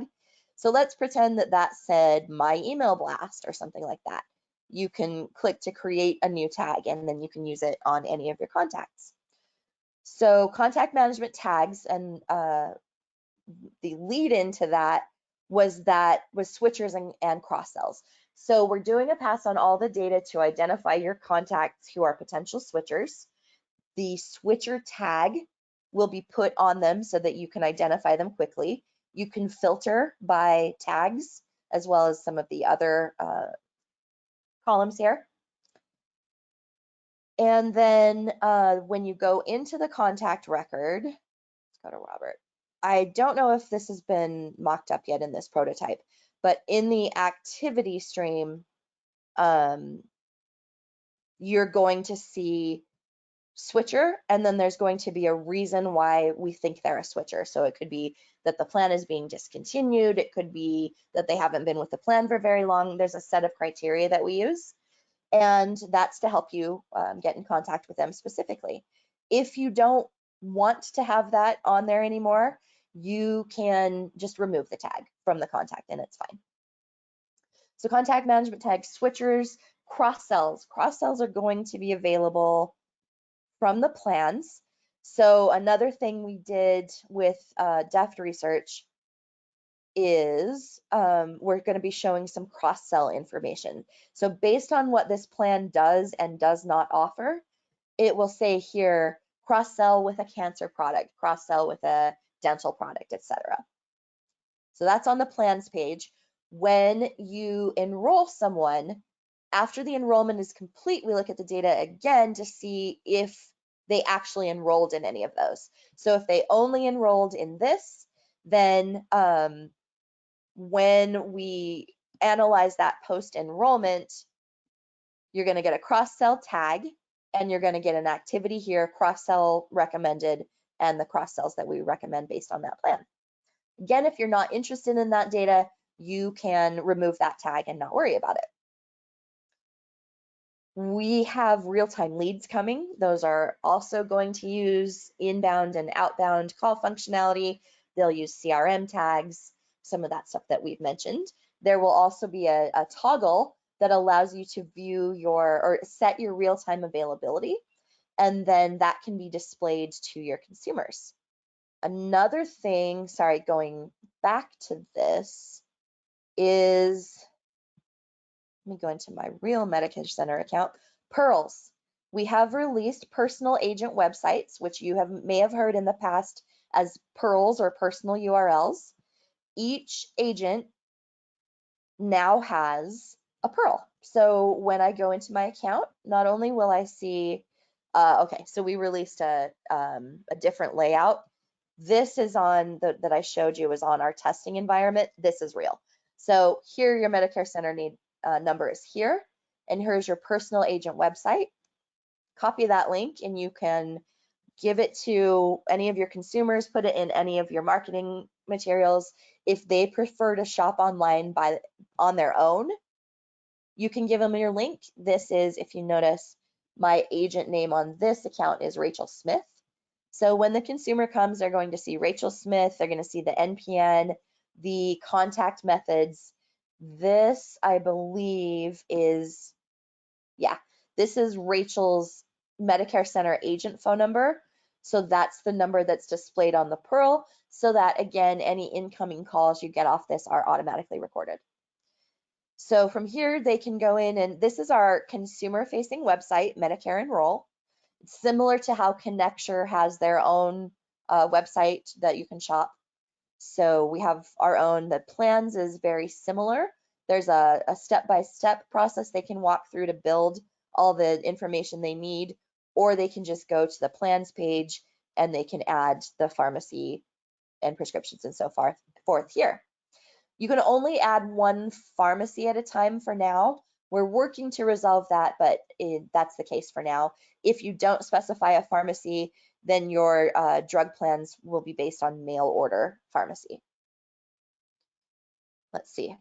So let's pretend that said my email blast or something like that. You can click to create a new tag and then you can use it on any of your contacts. So contact management tags, and the lead into that was switchers and cross sells. So we're doing a pass on all the data to identify your contacts who are potential switchers. The switcher tag will be put on them so that you can identify them quickly. You can filter by tags as well as some of the other columns here. And then when you go into the contact record, let's go to Robert. I don't know if this has been mocked up yet in this prototype, but in the activity stream, you're going to see switcher, and then there's going to be a reason why we think they're a switcher. So it could be that the plan is being discontinued. It could be that they haven't been with the plan for very long. There's a set of criteria that we use, and that's to help you get in contact with them specifically. If you don't want to have that on there anymore, you can just remove the tag from the contact and it's fine. So contact management tag, switchers, cross sells. Cross sells are going to be available from the plans. So another thing we did with Deft Research is we're going to be showing some cross-sell information. So based on what this plan does and does not offer, it will say here, cross-sell with a cancer product, cross-sell with a dental product, etc. So that's on the plans page. When you enroll someone, after the enrollment is complete, we look at the data again to see if they actually enrolled in any of those. So if they only enrolled in this, then when we analyze that post-enrollment, you're going to get a cross-sell tag, and you're going to get an activity here, cross-sell recommended, and the cross-sells that we recommend based on that plan. Again, if you're not interested in that data, you can remove that tag and not worry about it. We have real-time leads coming. Those are also going to use inbound and outbound call functionality. They'll use CRM tags, some of that stuff that we've mentioned. There will also be a toggle that allows you to view or set your real-time availability, and then that can be displayed to your consumers. Another thing, sorry, going back to this is, let me go into my real MedicareCENTER account, Pearls. We have released personal agent websites, which you may have heard in the past as Pearls or personal URLs. Each agent now has a Pearl. So when I go into my account, not only will I see, okay, so we released a different layout. This is on that I showed you is on our testing environment. This is real. So here your MedicareCENTER number is here, and here's your personal agent website. Copy that link and you can give it to any of your consumers, put it in any of your marketing materials. If they prefer to shop online on their own, you can give them your link. This is, if you notice, my agent name on this account is Rachel Smith. So when the consumer comes, they're going to see Rachel Smith, they're going to see the NPN, the contact methods. This, I believe, is, yeah, this is Rachel's MedicareCENTER agent phone number. So that's the number that's displayed on the Pearl, so that, again, any incoming calls you get off this are automatically recorded. So from here, they can go in, and this is our consumer-facing website, Medicare Enroll. It's similar to how Connecture has their own website that you can shop. So we have our own. The plans is very similar. There's a step-by-step process they can walk through to build all the information they need, or they can just go to the plans page and they can add the pharmacy and prescriptions and so forth here. You can only add one pharmacy at a time for now. We're working to resolve that, but that's the case for now. If you don't specify a pharmacy, then your drug plans will be based on mail order pharmacy. Let's see.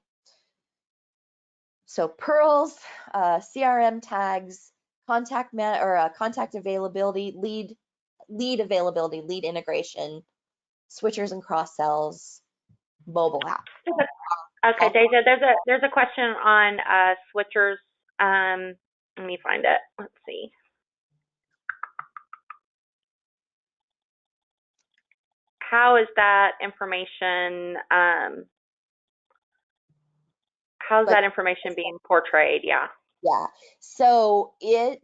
So Pearls, CRM tags, contact availability, lead availability, lead integration, switchers and cross sells, mobile app. Okay, Deja, there's a question on switchers. Let me find it. Let's see. how is that information, how's Like, that information being portrayed? Yeah. yeah. So you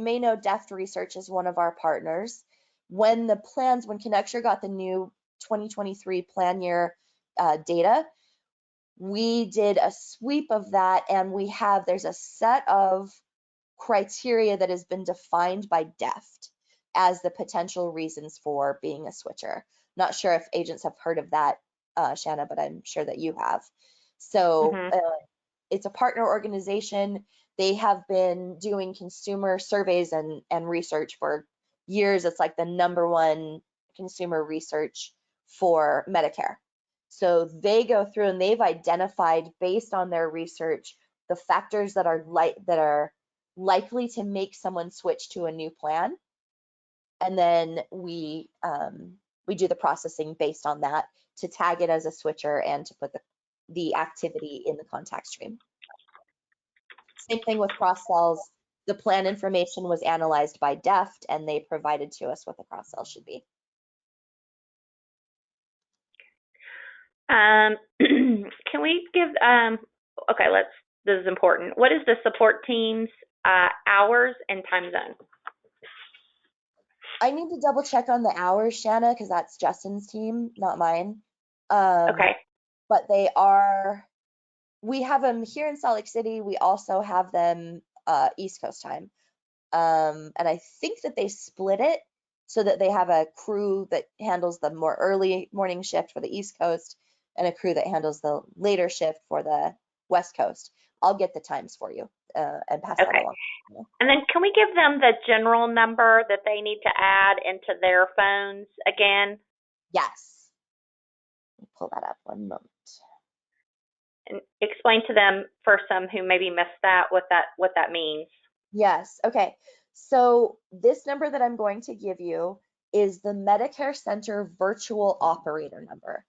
may know Deft Research is one of our partners. When Connecture got the new 2023 plan year data, we did a sweep of that, and there's a set of criteria that has been defined by Deft as the potential reasons for being a switcher. Not sure if agents have heard of that, Shanna, but I'm sure that you have. So Mhm. it's a partner organization. They have been doing consumer surveys and research for years. It's like the #1 consumer research for Medicare. So they go through and they've identified, based on their research, the factors that are likely to make someone switch to a new plan. And then we do the processing based on that to tag it as a switcher and to put the activity in the contact stream. Same thing with cross sells. The plan information was analyzed by Deft, and they provided to us what the cross sell should be. Can we give, okay, this is important. What is the support team's hours and time zone? I need to double check on the hours, Shanna, because that's Justin's team, not mine. Okay. But we have them here in Salt Lake City. We also have them East Coast time. And I think that they split it so that they have a crew that handles the more early morning shift for the East Coast and a crew that handles the later shift for the West Coast. I'll get the times for you and pass that Okay. along. And then can we give them the general number that they need to add into their phones again? Yes. Let me pull that up one moment. And explain to them, for some who maybe missed that, what that means. Yes. Okay. So this number that I'm going to give you is the MedicareCENTER virtual operator number.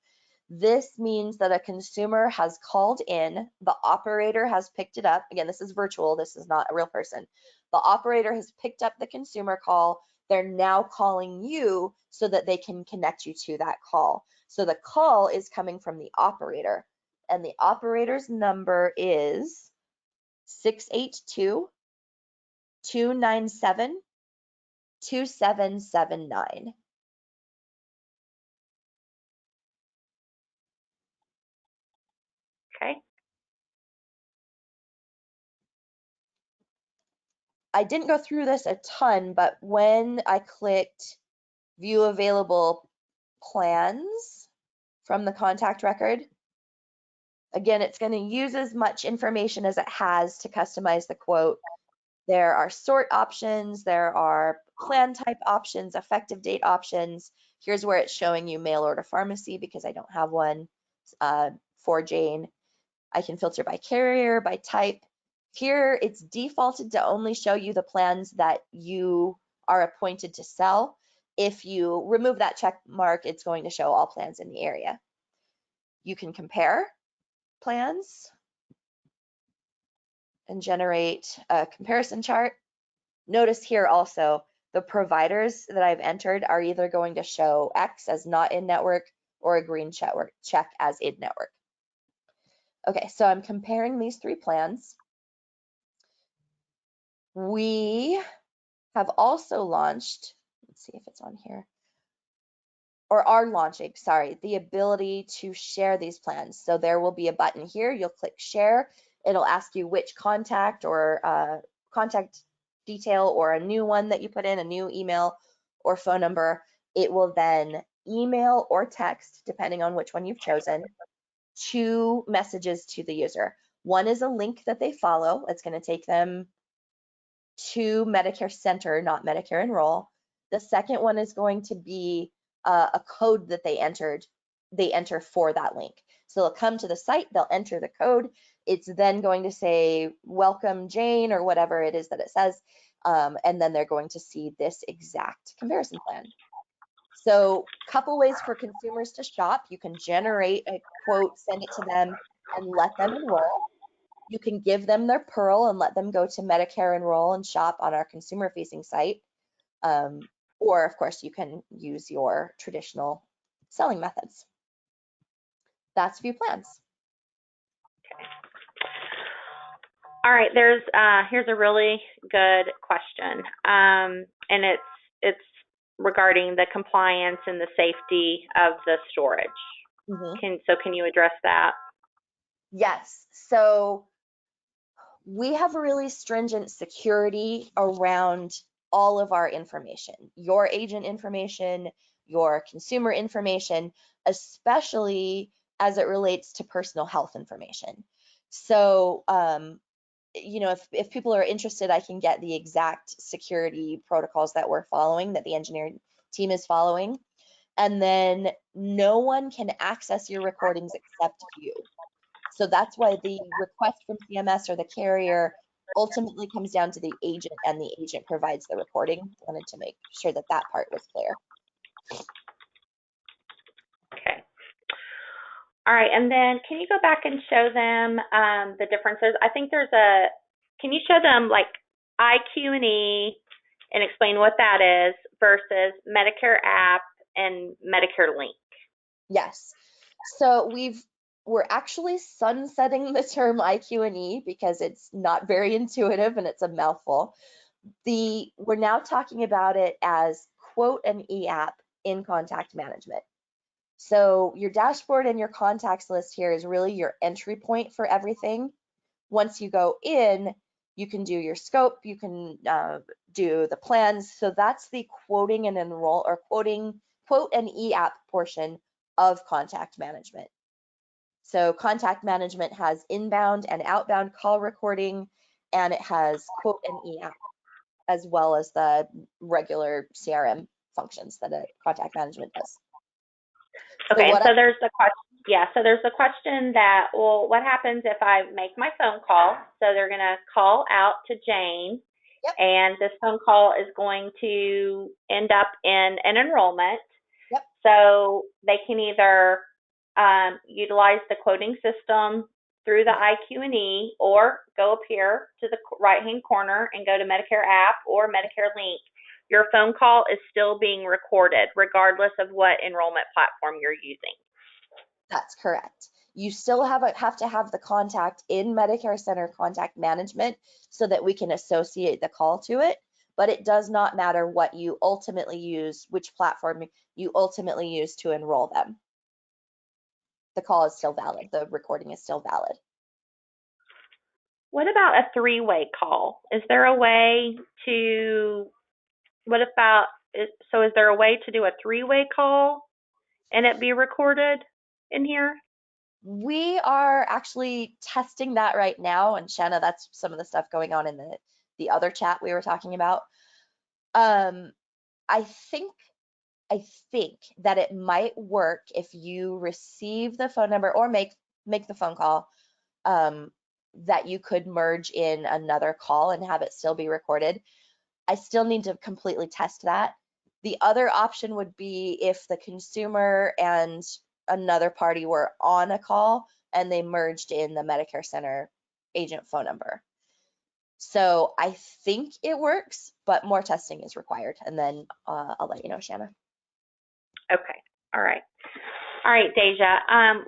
This means that a consumer has called in, the operator has picked it up. Again, this is virtual, this is not a real person. The operator has picked up the consumer call. They're now calling you so that they can connect you to that call. So the call is coming from the operator, and the operator's number is 682-297-2779. Okay. I didn't go through this a ton, but when I clicked view available plans from the contact record, again, it's going to use as much information as it has to customize the quote. There are sort options, there are plan type options, effective date options. Here's where it's showing you mail order pharmacy because I don't have one for Jane. I can filter by carrier, by type. Here, it's defaulted to only show you the plans that you are appointed to sell. If you remove that check mark, it's going to show all plans in the area. You can compare plans and generate a comparison chart. Notice here also, the providers that I've entered are either going to show X as not in network or a green check as in network. Okay, so I'm comparing these 3 plans. We have also launched, let's see if it's on here, or are launching, sorry, the ability to share these plans. So there will be a button here, you'll click share. It'll ask you which contact or contact detail or a new one that you put in, a new email or phone number. It will then email or text, depending on which one you've chosen, 2 messages to the user. One is a link that they follow. It's going to take them to MedicareCENTER, not Medicare Enroll. The second one is going to be a code that they enter for that link. So they'll come to the site, they'll enter the code. It's then going to say, welcome Jane, or whatever it is that it says. And then they're going to see this exact comparison plan. So couple ways for consumers to shop. You can generate a quote, send it to them, and let them enroll. You can give them their Pearl and let them go to Medicare Enroll and shop on our consumer facing site. Or, of course, you can use your traditional selling methods. That's View Plans. All right, here's a really good question, and it's regarding the compliance and the safety of the storage. Can you address that? Yes. So we have really stringent security around all of our information, your agent information, your consumer information, especially as it relates to personal health information. So, if people are interested, I can get the exact security protocols that we're following, that the engineering team is following. And then no one can access your recordings except you. So that's why the request from CMS or the carrier ultimately comes down to the agent, and the agent provides the recording. Wanted to make sure that that part was clear. Okay. All right, and then can you go back and show them the differences? I think can you show them like IQ&E and explain what that is versus Medicare app and Medicare Link? Yes. So we're actually sunsetting the term IQ&E because it's not very intuitive and it's a mouthful. We're now talking about it as quote and e-app in contact management. So your dashboard and your contacts list here is really your entry point for everything. Once you go in, you can do your scope, you can do the plans. So that's the quoting and enroll, or quote and e-app portion of contact management. So contact management has inbound and outbound call recording, and it has quote and e-app, as well as the regular CRM functions that a contact management does. Okay, so there's the question. Yeah, so there's the question that, well, what happens if I make my phone call? So they're going to call out to Jane, Yep. And this phone call is going to end up in an enrollment. Yep. So they can either utilize the quoting system through the IQ&E, or go up here to the right-hand corner and go to Medicare app or Medicare Link. Your phone call is still being recorded regardless of what enrollment platform you're using. That's correct. You still have to have the contact in MedicareCENTER contact management so that we can associate the call to it, but it does not matter what you ultimately use, which platform you ultimately use to enroll them. The call is still valid. The recording is still valid. What about a three-way call? Is there a way to, is there a way to do a three-way call and it be recorded in here? We are actually testing that right now, and Shanna, that's some of the stuff going on in the other chat we were talking about. I think that it might work if you receive the phone number or make the phone call, that you could merge in another call and have it still be recorded. I still need to completely test that. The other option would be if the consumer and another party were on a call and they merged in the MedicareCENTER agent phone number. So I think it works, but more testing is required. And then I'll let you know, Shanna. Okay. All right. All right, Deja.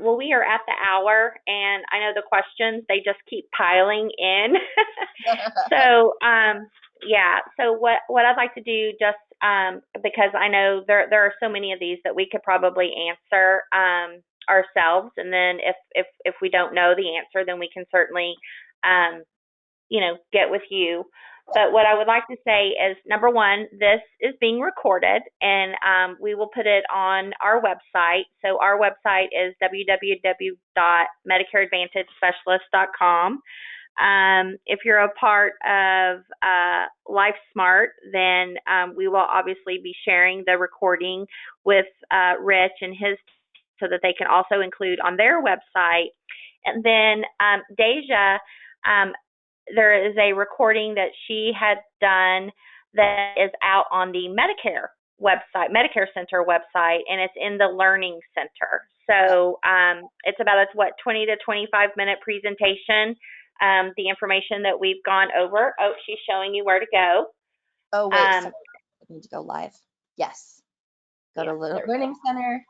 Well, we are at the hour, and I know the questions, they just keep piling in. So, yeah. So what I'd like to do, just because I know there are so many of these that we could probably answer ourselves, and then if we don't know the answer, then we can certainly get with you. But what I would like to say is, number one, this is being recorded, and we will put it on our website. So our website is www.medicareadvantagespecialist.com. If you're a part of LifeSmart, then we will obviously be sharing the recording with Rich and his, so that they can also include on their website. And then Deja, there is a recording that she had done that is out on the Medicare website, MedicareCENTER website, and it's in the Learning Center. So it's about a 20 to 25-minute presentation. The information that we've gone over. Oh, she's showing you where to go. Oh, wait, sorry. I need to go live. Yes. Go to there we go. Learning Center,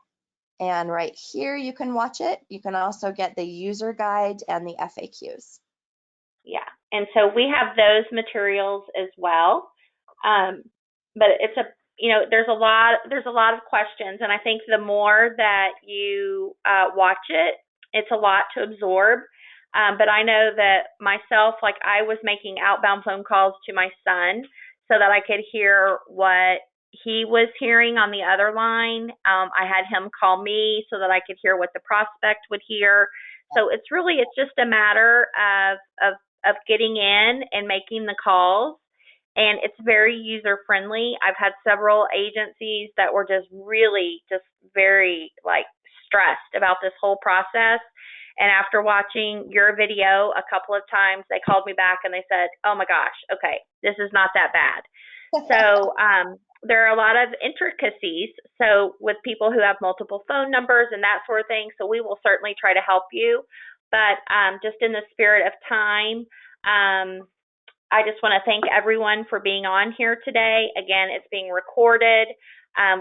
and right here you can watch it. You can also get the user guide and the FAQs. Yeah, and so we have those materials as well. But it's there's a lot of questions, and I think the more that you watch it, it's a lot to absorb. But I know that myself, like I was making outbound phone calls to my son so that I could hear what he was hearing on the other line. I had him call me so that I could hear what the prospect would hear. So it's just a matter of getting in and making the calls, and it's very user friendly. I've had several agencies that were just really just very like stressed about this whole process. And after watching your video a couple of times, they called me back and they said, "Oh my gosh, okay, this is not that bad." So there are a lot of intricacies. So with people who have multiple phone numbers and that sort of thing, so we will certainly try to help you. But just in the spirit of time, I just want to thank everyone for being on here today. Again, it's being recorded.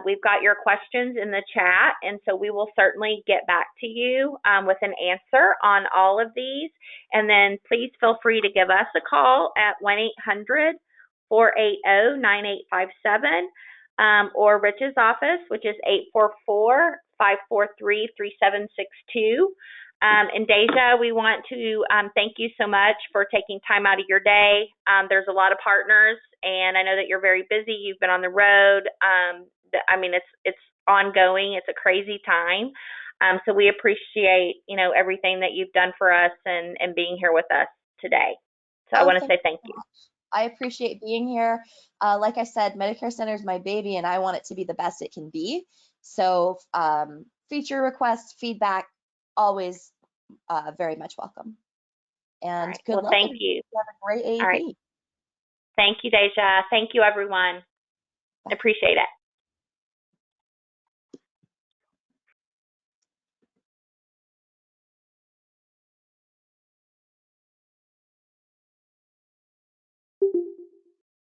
We've got your questions in the chat, and so we will certainly get back to you with an answer on all of these. And then please feel free to give us a call at 1-800-480-9857, or Rich's office, which is 844-543-3762. And Deja, we want to thank you so much for taking time out of your day. There's a lot of partners, and I know that you're very busy. You've been on the road. I mean, it's ongoing. It's a crazy time. So we appreciate, everything that you've done for us and being here with us today. So I want to say thank you. I appreciate being here. Like I said, MedicareCENTER is my baby, and I want it to be the best it can be. So feature requests, feedback, always very much welcome. And Right. good Well, luck. thank you. Have a great AEP. All right. Thank you, Deja. Thank you, everyone. Bye. Appreciate it.